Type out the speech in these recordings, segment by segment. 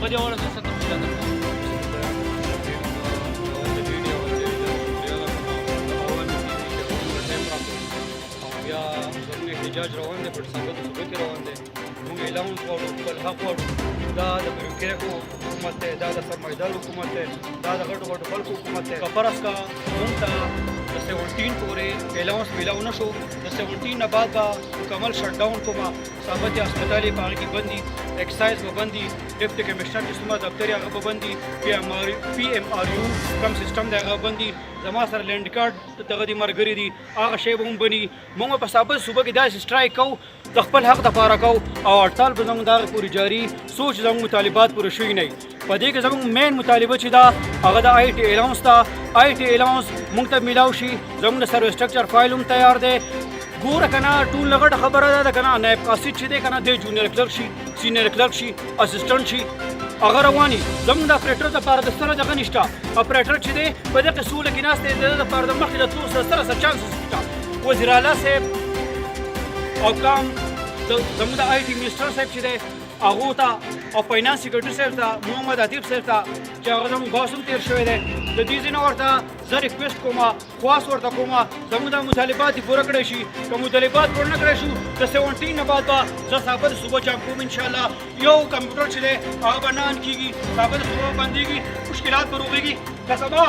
په دې اړه څه تفصیلات بیا زموږ احتجاج روان دی، پر ثابت ثبوت روان دی. موږ اعلان غواړو، خپل حق غواړو. دا د بیروکریکو حکومت دی، دا د سرمایه‌دار حکومت دی، دا د غټو غټو خلکو حکومت دی. که فرض کا موږ ته د 17 پورې اعلانس میلاو نه شو، د 17 نه بعد به مکمل شټ ډاون کومه ثابت هسپتال یې په هغه کې بند دي، ایکسایز به بند دي، ډیپټي کمشنر چې څومره دفتر یې هغه به بند دي، پی ایم آر یو کوم سیسټم دی هغه بند دي. زما سره لینډ کارت دغه دي ملګري دي، هغه شی به هم بني. موږ په ثابت صوبه کې داسې سټرایک کوو د خپل حق دپاره کوو او هړتال به زموږ دغه پورې جاري څو چې زموږ مطالبات پوره شوي نه وي. په دې کې زموږ مین مطالبه چې ده هغه د آی ټي الاونس ده. آی ټي الاونس موږ ته میلاو شي، زموږ د سروس سټرکچر فایل هم تیار دی. ګوره که نه ټول نه غټه خبره ده که نه نایب قاصد چې دی که نه دی جونیر کلرک شي، سینیر کلرک شي، اسسټنټ شي، هغه رواني. زموږ د اپریټر دپاره د سره دغه نشته. اپریټر چې دی په دغه سوله کې ناست دی، د ده دپاره د مخکې د تلو سره چانسز شته. وزیر اعلی صاحب او کام زموږ د آی ټي منسټر صاحب چې دی هغو ته او فاینانس سیکرټري صاحب ته محمد عتیق صاحب ته چې هغه زموږ باس هم تېر شوی دی، د دې ځای نه ورته زه ریکویسټ کوم، خواست ورته کوم زموږ دا مطالبات یې پوره کړی شي. که مطالبات پوره نه کړی شو د 17 نه بعد به زه ثابت صوبه چاپ کوم انشاءالله. یو کمپیوټر چې دی هغه به نه آن کېږي، ثابت صوبه بندېږي، مشکلات به روغېږي. که سبا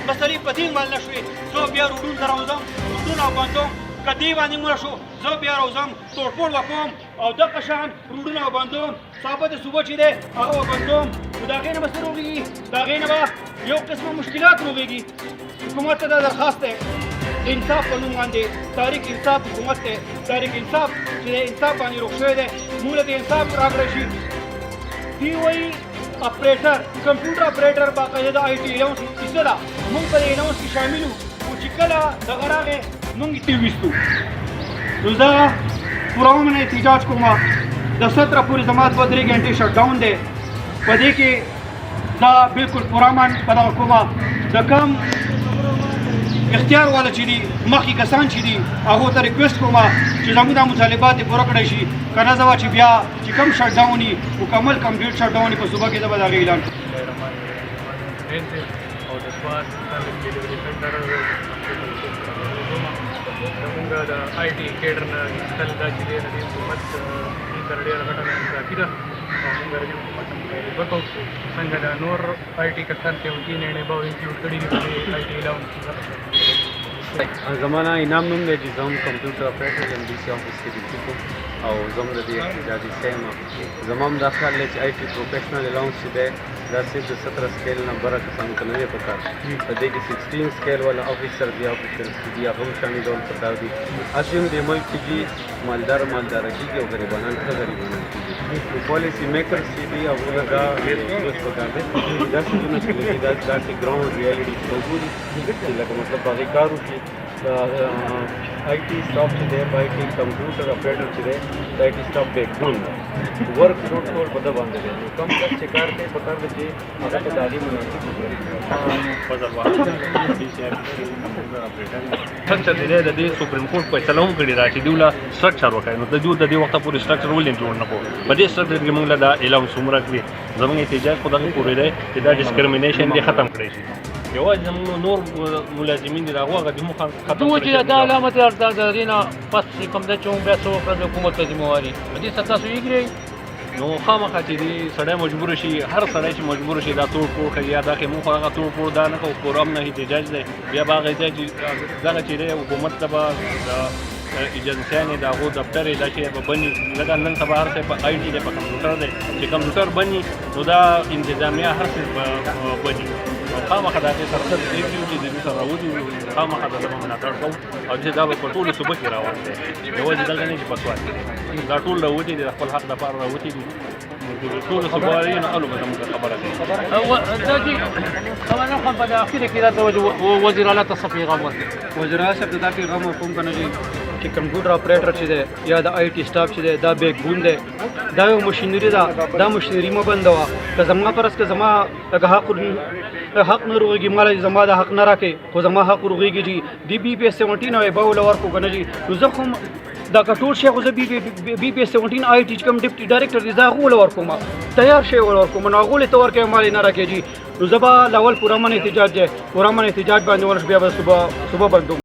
مسلې په دې عمل نه شوې زه بیا روډونو ته راوځم، روډونه بندوم. که دې باندې مړه شو زه بیا راوځم، توړپوړ به کوم او دغه شان روډونه به بندوم، ثابت صوبه چې دی هغه به بندوم. نو د هغې نه به څه روغېږي؟ د هغې نه به یو قسمه مشکلات روغېږي. حکومت ته دا درخواست دی انصاف په نوم باندې تحریک انصاف حکومت دی، تحریک انصاف چې دی انصاف باندې روغ شوی دی، موږ له دې انصاف راکړی شي. دوی وایي اپریټر کمپیوټر اپریټر باقاعده د آی ټي الاونس حصه ده، موږ په دې الاونس کې شامل وو. خو چې کله دغه راغی موږ یې تېرویستو. نو زه پوره عمر احتجاج کوم. د 17 پورې زما 2-3 ګنټې شټ ډاون دی. په دې کې زه بالکل پوره امن په دغه کومه د کم اختیار والا چې دي مخکې کسان چې دي هغو ته ریکویسټ کوم چې زموږ دا مطالبات یې پوره کړی شي. که نه زه به چې بیا چې کم شټ ډاون وي مکمل کمپلیټ شټ ډاون وي په صوبه کې زه به د هغې اعلان کړم. او د سواد ډیلیوري سنټر زمونږ د آی ټي کیډر نه تل دا چې دی د دې حکومت موږ سره ډېره غټه ناانصافي ده او موږ د دې حکومت مطالبه کوو څنګه د نور آی ټي کسان 17 نیټې به انکلوډ کړي دي په دې آی ټي الاونس کې. زما نه انعام نوم دی چې زه هم کمپیوټر اپریټر یم ډي سي آفس کې ډیوټي کوم او زه هم د دې احتجاجي سی یم. زما هم دا خیال دی چې آی ټي پروفیشنل الاونس چې دی دا صرف د 17 سکیل نه بره کسانو ته نه دی پکار. په دې کې 16 سکیل والا افیسر دي، افیسرس چې دي هغه هم شاملول پکار دي. هسې هم دې ملک کې دي مالداره کېږي او غریبانان ښه غریبانان کېږي. نو پالیسي میکرس چې دي هغو له دا ډېر سوچ پکار دی. دا څیزونه چې دي دا داسې ګراوند ریالټي ته وګوري چې لکه مطلب په هغې کار وکړي. آی ټي سټاف چې دی آی ټي کمپیوټر اپریټر چې دی د آی ټي سټاف بیک بون ورک لوډ ټول په ده باندې دی. نو کم کس چې کار کوي پکار دی چې هغه ته د هغې مناسب وګوري. سټرکچر دی د دې سپریم کورټ فیصله هم کړې ده چې دوی له سټرکچر وکړي. نو د دې وخته پورې سټرکچر ولې جوړ نه کړو؟ په دې سټرکچر کې موږ له دا اعلان څومره کړي زموږ احتجاج خو دغه پورې دی چې دا ډسکریمینیشن دی ختم کړی شي. یوازې زموږ نور ملازمین دي د هغو هغه دې موږ ختم دوی چې دا علامت د دې نه پس چې کوم دی چې موږ بیا څه وکړه د حکومت ته ذمهواري په دې سره تاسو یې نو خامخا چې دی سړی مجبور شي، هر سړی چې مجبور شي دا توړ پوړ کوي یا دا کې موږ هغه توړ پوړ دا نه کوو. پوره هم نه احتجاج دی بیا به هغه ځای چې دغه چې دی حکومت ته به د ایجنسیانې د هغو دفتر یې دا شی به بني. لکه نن سبا هر څه په آی ټي دی، په کمپیوټر دی. چې کمپیوټر بني نو دا انتظامیه هر څه بني. خامخا د هغې سره څه پرېږدي چې د دې سره راوځي خامخا د ده به ملاتړ کوو او چې دا به په ټولو صوبه کې روان دی. یوازې دلته نه چې په سوات کې دا ټول راوتي دي، د خپل حق دپاره راوتي دي. ټولو صوبوالي نه الو به زموږ خبره کوي. دا چې خبره خو په اخر کې دا وزیر اعلی ته څه پیغام ورکړي؟ وزیر اعلی صاحب ته دا پیغام ورکوم که نه چې کمپیوټر اپریټر چې دی یا د آی ټي سټاف چې دی دا بیک بون دی، دا یو مشینري ده، دا مشینري مه بندوه. که زما فرض که زما لکه حق نه روغېږي ماله زما د حق نه راکړې خو زما حق روغېږي چې دی بي پی 17 او ابه له ورکړو که نه جي نو زه خو دا کټول شي خو زه بي پی 17 آی ټي کوم ډیپټي ډایرکټر دی زه هغه ورکوم تیار شی ورکوم نو هغه ته ورکوم مال نه راکېږي نو زه به لاول پورامن احتجاج باندې ورش بیا به صبح بندوم